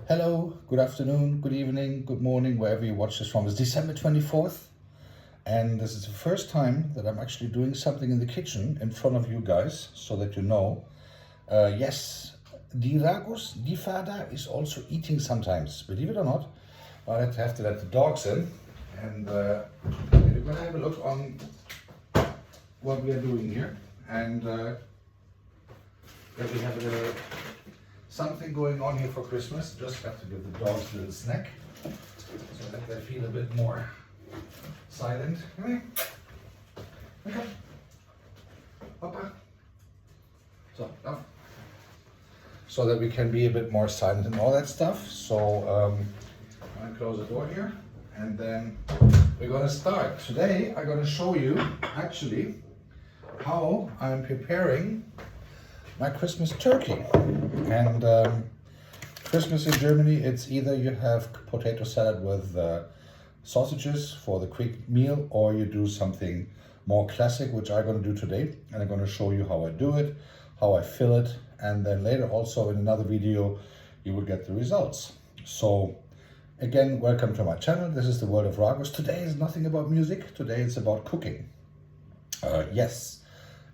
Hello, good afternoon, good evening, good morning, wherever you watch this from. It's December 24th, and this is the first time that I'm actually doing something in the kitchen in front of you guys, so that you know. Yes, die Ragos, die Fada is also eating sometimes, believe it or not. I have to let the dogs in, and we're going to have a look on what we are doing here, and that we have a little something going on here for Christmas. Just have to give the dogs a little snack so that they feel a bit more silent. Okay. Papa. So that we can be a bit more silent and all that stuff. So I'm gonna close the door here, and then we're gonna start. Today I'm gonna show you actually how I'm preparing my Christmas turkey. And Christmas in Germany, it's either you have potato salad with sausages for the quick meal, or you do something more classic, which I'm going to do today. And I'm going to show you how I do it, how I fill it, and then later also in another video you will get the results. So again, welcome to my channel. This is the World of Ragos. Today is nothing about music. Today it's about cooking. Yes,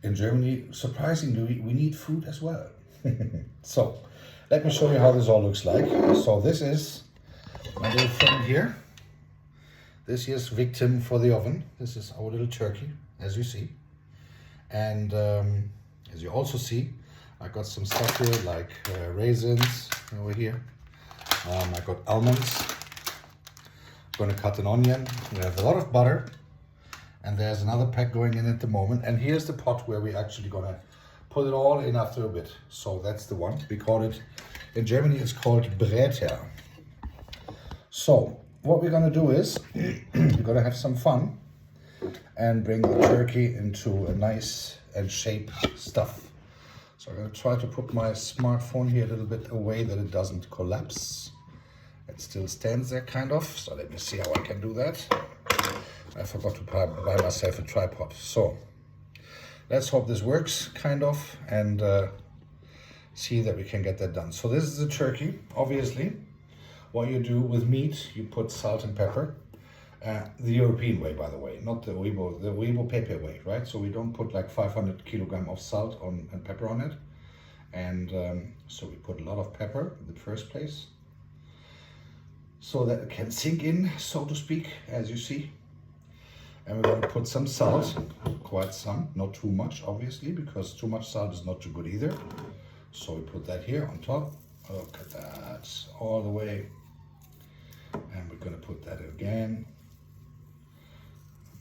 in Germany, surprisingly, we need food as well. So let me show you how this all looks like. So this is my little friend here. This is victim for the oven. This is our little turkey, as you see. And as you also see, I got some stuff here like raisins over here. I got almonds. I'm gonna cut an onion. We have a lot of butter. And there's another pack going in at the moment. And here's the pot where we're actually gonna put it all in after a bit. So that's the one. We call it, in Germany it's called Bräter. So what we're gonna do is, we're gonna have some fun and bring the turkey into a nice and shape stuff. So I'm gonna try to put my smartphone here a little bit away that it doesn't collapse. It still stands there kind of. So let me see how I can do that. I forgot to buy myself a tripod. So let's hope this works kind of, and see that we can get that done. So this is the turkey. Obviously, what you do with meat, you put salt and pepper. The European way, by the way, not the Weibo Pepe way, right? So we don't put like 500 kilogram of salt and pepper on it. And so we put a lot of pepper in the first place, so that it can sink in, so to speak, as you see. And we're going to put some salt, quite some, not too much, obviously, because too much salt is not too good either. So we put that here on top. Look at that, all the way. And we're going to put that again.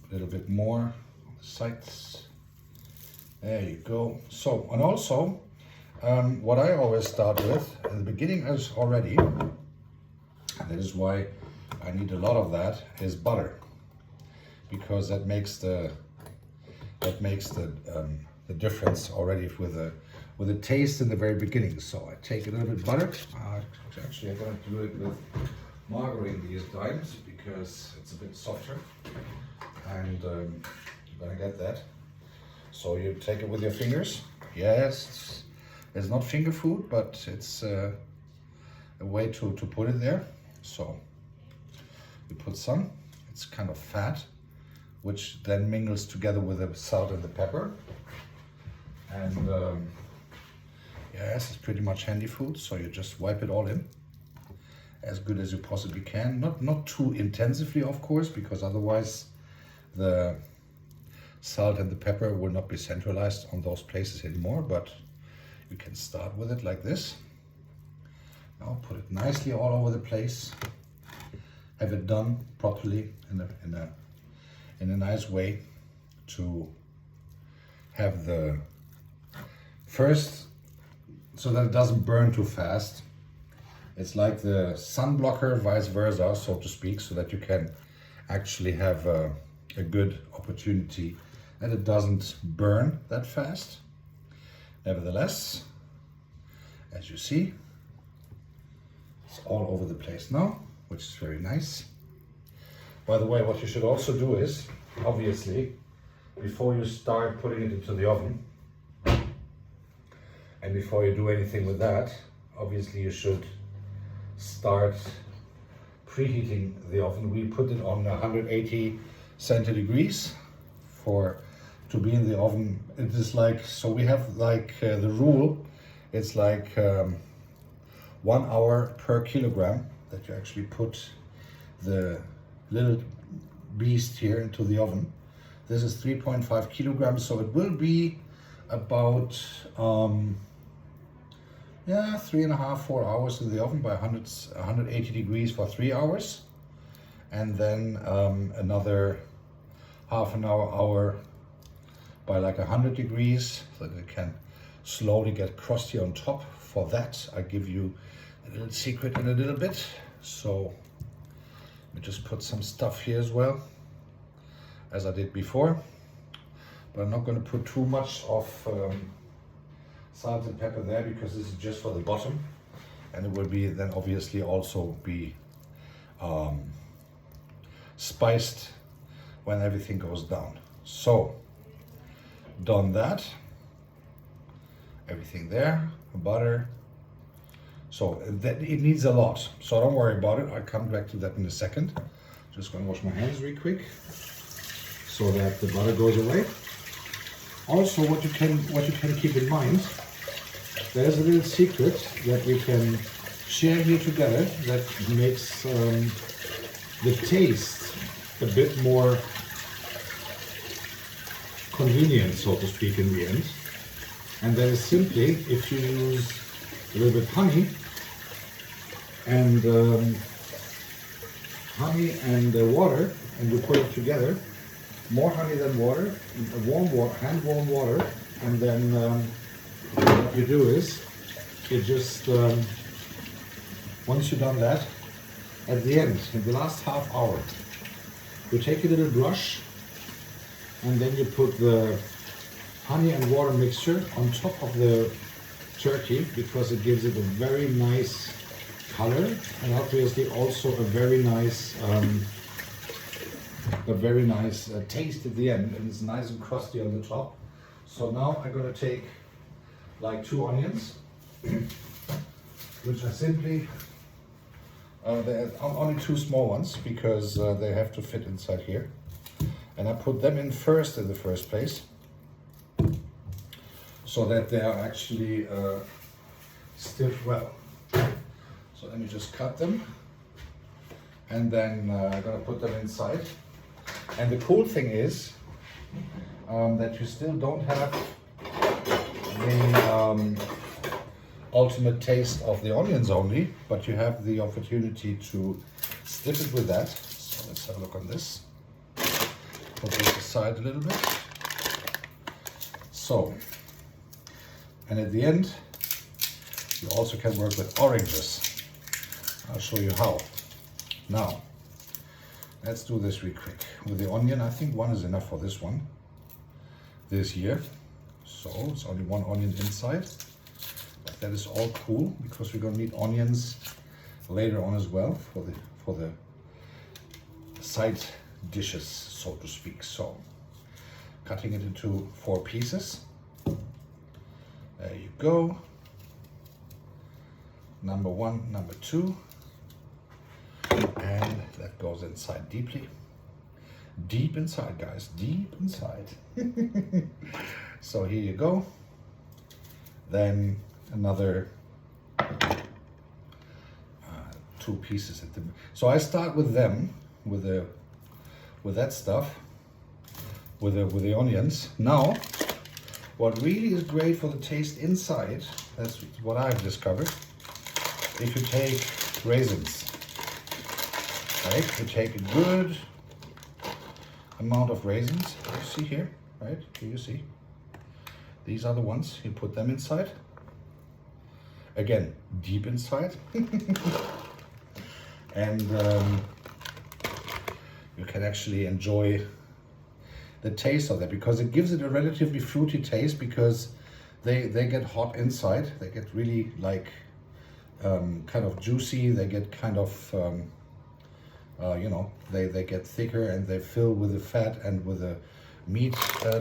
A little bit more on the sides. There you go. So, and also, what I always start with, at the beginning is already, and that is why I need a lot of that, is butter. Because that makes the difference already with the taste in the very beginning. So I take a little bit of butter. Actually, I'm going to do it with margarine these times because it's a bit softer, and I'm going to get that. So you take it with your fingers. Yes, it's not finger food, but it's a way to put it there. So you put some. It's kind of fat, which then mingles together with the salt and the pepper. And yes, it's pretty much handy food, so you just wipe it all in as good as you possibly can. Not too intensively, of course, because otherwise the salt and the pepper will not be centralized on those places anymore, but you can start with it like this. Now put it nicely all over the place. Have it done properly in a nice way to have the first, so that it doesn't burn too fast. It's like the sun blocker, vice versa, so to speak, so that you can actually have a good opportunity that it doesn't burn that fast. Nevertheless, as you see, it's all over the place now, which is very nice. By the way, what you should also do is, obviously, before you start putting it into the oven, and before you do anything with that, obviously you should start preheating the oven. We put it on 180 centigrades to be in the oven. It is like, so we have like the rule, it's like 1 hour per kilogram that you actually put the little beast here into the oven. This is 3.5 kilograms, so it will be about 3.5, 4 hours in the oven by 180 degrees for 3 hours, and then another half an hour by like 100 degrees, so that it can slowly get crusty on top. For that, I give you a little secret in a little bit. So let me just put some stuff here as well, as I did before, but I'm not going to put too much of salt and pepper there, because this is just for the bottom, and it will be then obviously also be spiced when everything goes down. So done that, everything there, butter. So that it needs a lot, so don't worry about it. I'll come back to that in a second. Just gonna wash my hands real quick so that the butter goes away. Also, what you can keep in mind, there's a little secret that we can share here together that makes the taste a bit more convenient, so to speak, in the end. And that is simply if you use a little bit honey and water, and you put it together, more honey than water, warm water, hand warm water, and then what you do is you just once you've done that, at the end, in the last half hour, you take a little brush and then you put the honey and water mixture on top of the turkey, because it gives it a very nice color, and obviously also a very nice taste at the end, and it's nice and crusty on the top. So now I'm going to take like 2 onions, which I simply they're only 2 small ones, because they have to fit inside here, and I put them in first in the first place, so that they are actually stiff well. So let me just cut them, and then I'm gonna put them inside. And the cool thing is that you still don't have the ultimate taste of the onions only, but you have the opportunity to stiff it with that. So let's have a look on this. Put this aside a little bit. So, and at the end, you also can work with oranges. I'll show you how. Now, let's do this real quick. With the onion, I think 1 is enough for this one, this year. So it's only 1 onion inside. But that is all cool, because we're gonna need onions later on as well for the side dishes, so to speak. So, cutting it into 4 pieces. There you go. Number 1, number 2. And that goes inside deeply. Deep inside, guys, deep inside. So here you go. Then another 2 pieces at the. So I start with them, with that stuff, with the onions. Now, what really is great for the taste inside, that's what I've discovered. If you take raisins, right? You take a good amount of raisins. You see here, right? Can you see? These are the ones, you put them inside. Again, deep inside. And you can actually enjoy the taste of that, because it gives it a relatively fruity taste, because they get hot inside. They get really like kind of juicy. They get kind of you know, they get thicker, and they fill with the fat and with the meat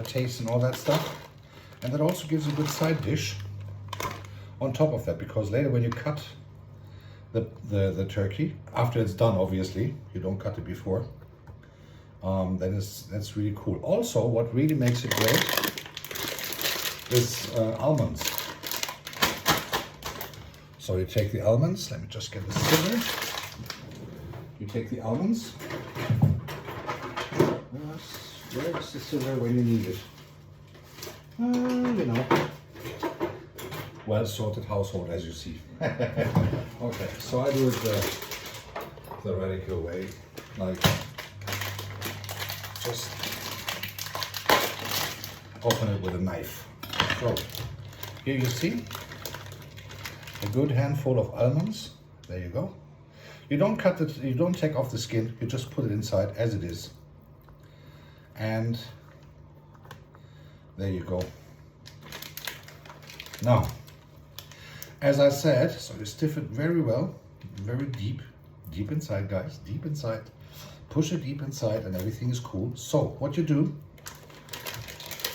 taste and all that stuff. And that also gives a good side dish on top of that, because later when you cut the turkey. After it's done, obviously, you don't cut it before. Then that's really cool. Also, what really makes it great is almonds. So you take the almonds. Let me just get the scissors. You take the almonds. Where is the scissor when you need it? You know, well-sorted household, as you see. Okay, so I do it the radical way, like just open it with a knife. So here you see a good handful of almonds. There you go. You don't cut it, you don't take off the skin, you just put it inside as it is. And there you go. Now, as I said, so you stiff it very well, very deep inside, guys, deep inside. Push it deep inside and everything is cool. So what you do,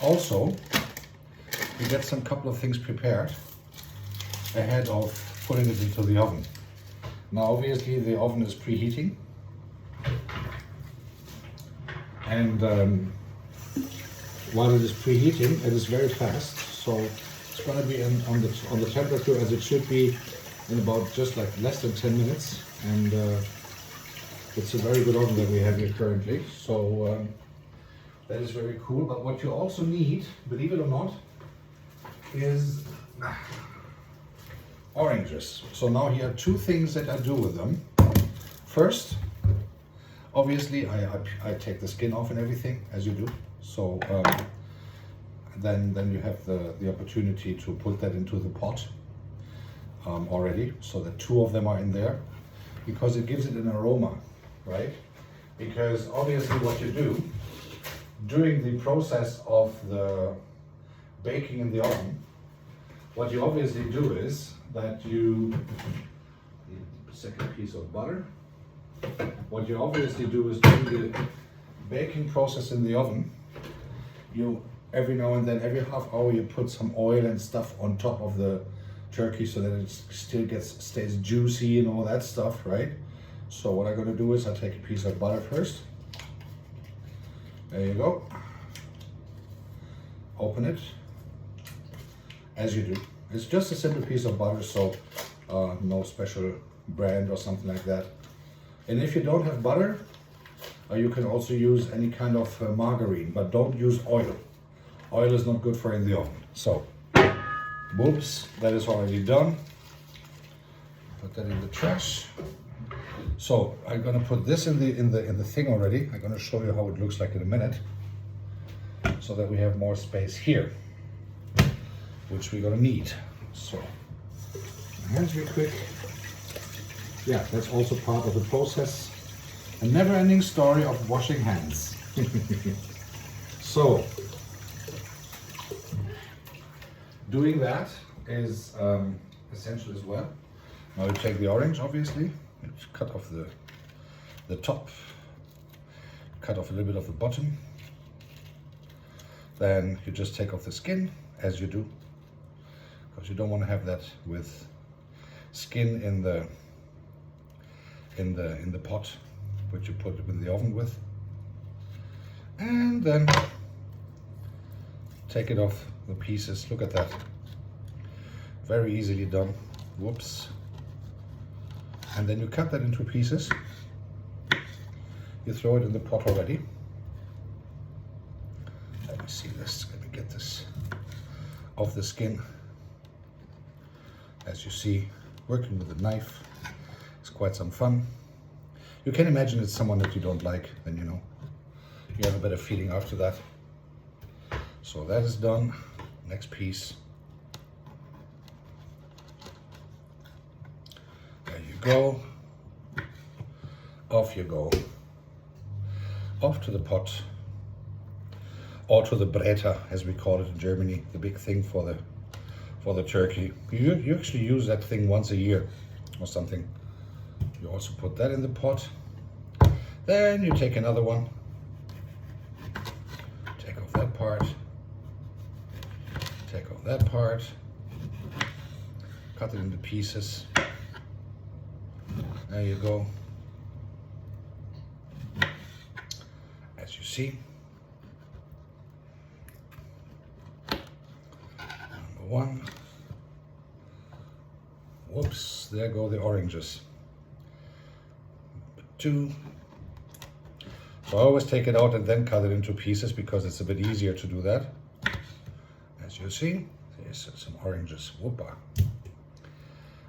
also, you get some couple of things prepared ahead of putting it into the oven. Now, obviously, the oven is preheating. And while it is preheating, it is very fast. So it's going to be on the temperature as it should be in about just like less than 10 minutes. And it's a very good oven that we have here currently. So that is very cool. But what you also need, believe it or not, is oranges. So now here are two things that I do with them. First, obviously, I take the skin off and everything, as you do. So then you have the opportunity to put that into the pot already, so that two of them are in there, because it gives it an aroma, right? Because obviously what you do during the process of the baking in the oven, what you obviously do is that you need a second piece of butter. What you obviously do is during the baking process in the oven, you every now and then, every half hour, you put some oil and stuff on top of the turkey so that it still stays juicy and all that stuff, right? So what I'm going to do is I take a piece of butter first. There you go. Open it as you do. It's just a simple piece of butter, so no special brand or something like that. And if you don't have butter, you can also use any kind of margarine, but don't use oil. Oil is not good for in the oven. So, whoops, that is already done. Put that in the trash. So I'm gonna put this in the thing already. I'm gonna show you how it looks like in a minute, so that we have more space here, which we're gonna need. So, hands real quick. Yeah, that's also part of the process. A never-ending story of washing hands. So, doing that is essential as well. Now you take the orange, obviously, you cut off the top, cut off a little bit of the bottom. Then you just take off the skin, as you do, because you don't want to have that with skin in the pot, which you put it in the oven with. And then take it off the pieces. Look at that. Very easily done. Whoops. And then you cut that into pieces. You throw it in the pot already. Let me see this. Let me get this off the skin. As you see, working with a knife is quite some fun. You can imagine it's someone that you don't like, then you know, you have a better feeling after that. So that is done. Next piece. There you go. Off you go. Off to the pot. Or to the Bräter, as we call it in Germany, the big thing for the turkey. You actually use that thing once a year or something. You also put that in the pot. Then you take another one. Take off that part. Take off that part. Cut it into pieces. There you go. As you see. Number one. Whoops, there go the oranges. Number two. So I always take it out and then cut it into pieces because it's a bit easier to do that. As you see, there's some oranges. Whoopa.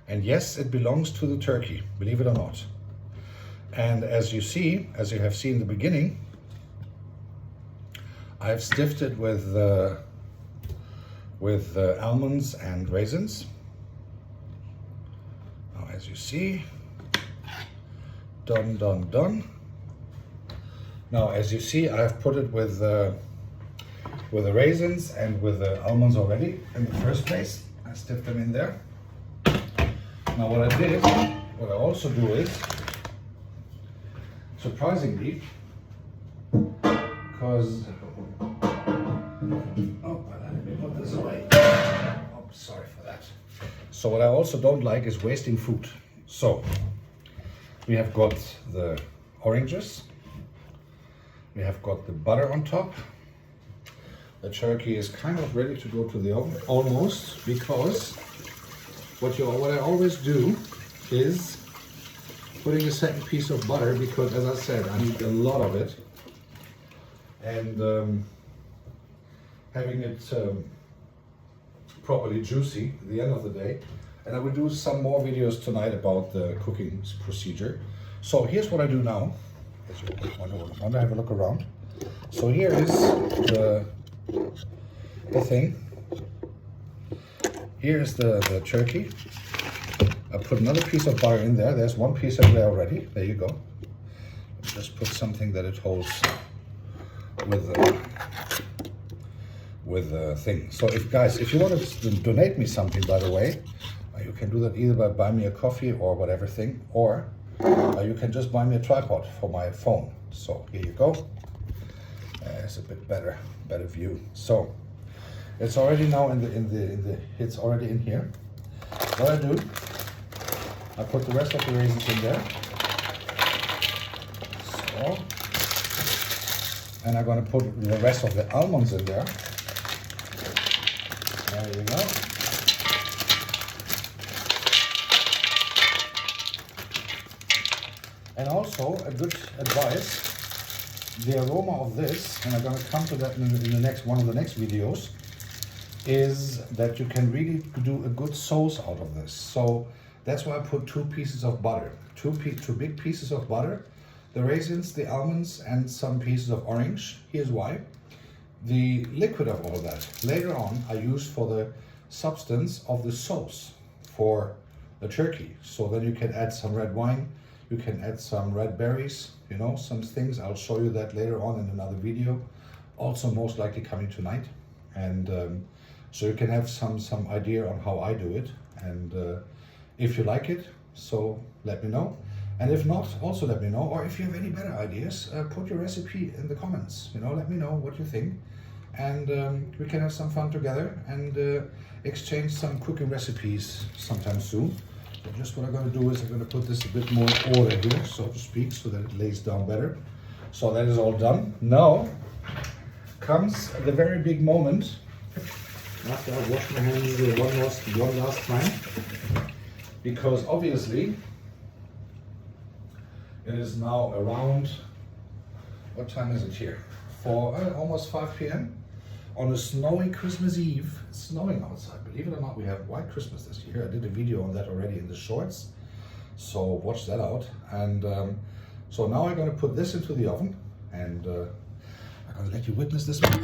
And yes, it belongs to the turkey, believe it or not. And as you see, as you have seen in the beginning, I've stiffed it with almonds and raisins. Now, as you see, done, done, done. Now, as you see, I've put it with the raisins and with the almonds already in the first place. I stiffed them in there. Now, what I also do is, surprisingly, because, let me put this away. Oh, sorry for that. So what I also don't like is wasting food. So, we have got the oranges. We have got the butter on top. The turkey is kind of ready to go to the oven, almost, because what I always do is putting a second piece of butter, because as I said, I need a lot of it, and having it properly juicy at the end of the day. And I will do some more videos tonight about the cooking procedure. So here's what I do now. As you want to have a look around. So here is the thing. Here is the turkey. I put another piece of butter in there. There's one piece in there already. There you go. Just put something that it holds with the thing. So if you want to donate me something, by the way, you can do that either by buying me a coffee or whatever thing, or you can just buy me a tripod for my phone. So here you go. It's a bit better view. So it's already now it's already in here. What I do, I put the rest of the raisins in there. So, and I'm going to put the rest of the almonds in there. There you go. And also, a good advice, the aroma of this, and I'm going to come to that in the next one of the next videos, is that you can really do a good sauce out of this. So that's why I put 2 pieces of butter, two big pieces of butter, the raisins, the almonds, and some pieces of orange. Here's why. The liquid of all that, later on, I use for the substance of the sauce for the turkey. So then you can add some red wine, you can add some red berries, you know, some things. I'll show you that later on in another video, also most likely coming tonight. And so you can have some idea on how I do it. And if you like it, so let me know. And if not, also let me know. Or if you have any better ideas, put your recipe in the comments. You know, let me know what you think. And we can have some fun together and exchange some cooking recipes sometime soon. But just what I'm going to do is I'm going to put this a bit more in order here, so to speak, so that it lays down better. So that is all done. Now comes the very big moment. After I wash my hands one last time, because obviously it is now around, what time is it here? Almost 5 p.m. on a snowy Christmas Eve. It's snowing outside. Believe it or not, we have white Christmas this year. I did a video on that already in the shorts, so watch that out. And so now I'm going to put this into the oven, and I'm going to let you witness this one.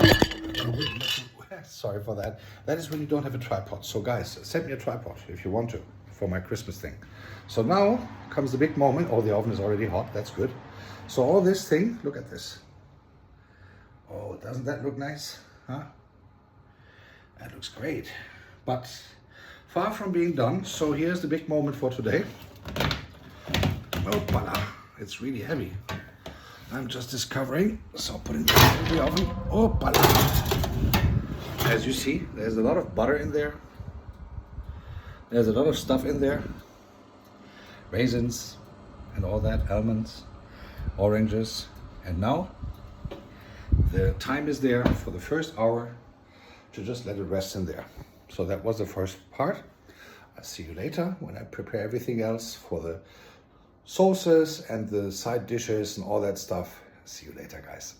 Sorry for that. That is when you don't have a tripod. So guys, send me a tripod if you want to for my Christmas thing. So now comes the big moment. Oh, the oven is already hot. That's good. So all this thing, look at this. Oh, doesn't that look nice? Huh? That looks great. But far from being done. So here's the big moment for today. Oh, voila. It's really heavy. I'm just discovering. So putting it in the oven. Oh, voila. As you see, there's a lot of butter in there. There's a lot of stuff in there. Raisins, and all that, almonds, oranges. And now the time is there for the first hour to just let it rest in there. So that was the first part. I'll see you later when I prepare everything else for the sauces and the side dishes and all that stuff. See you later, guys.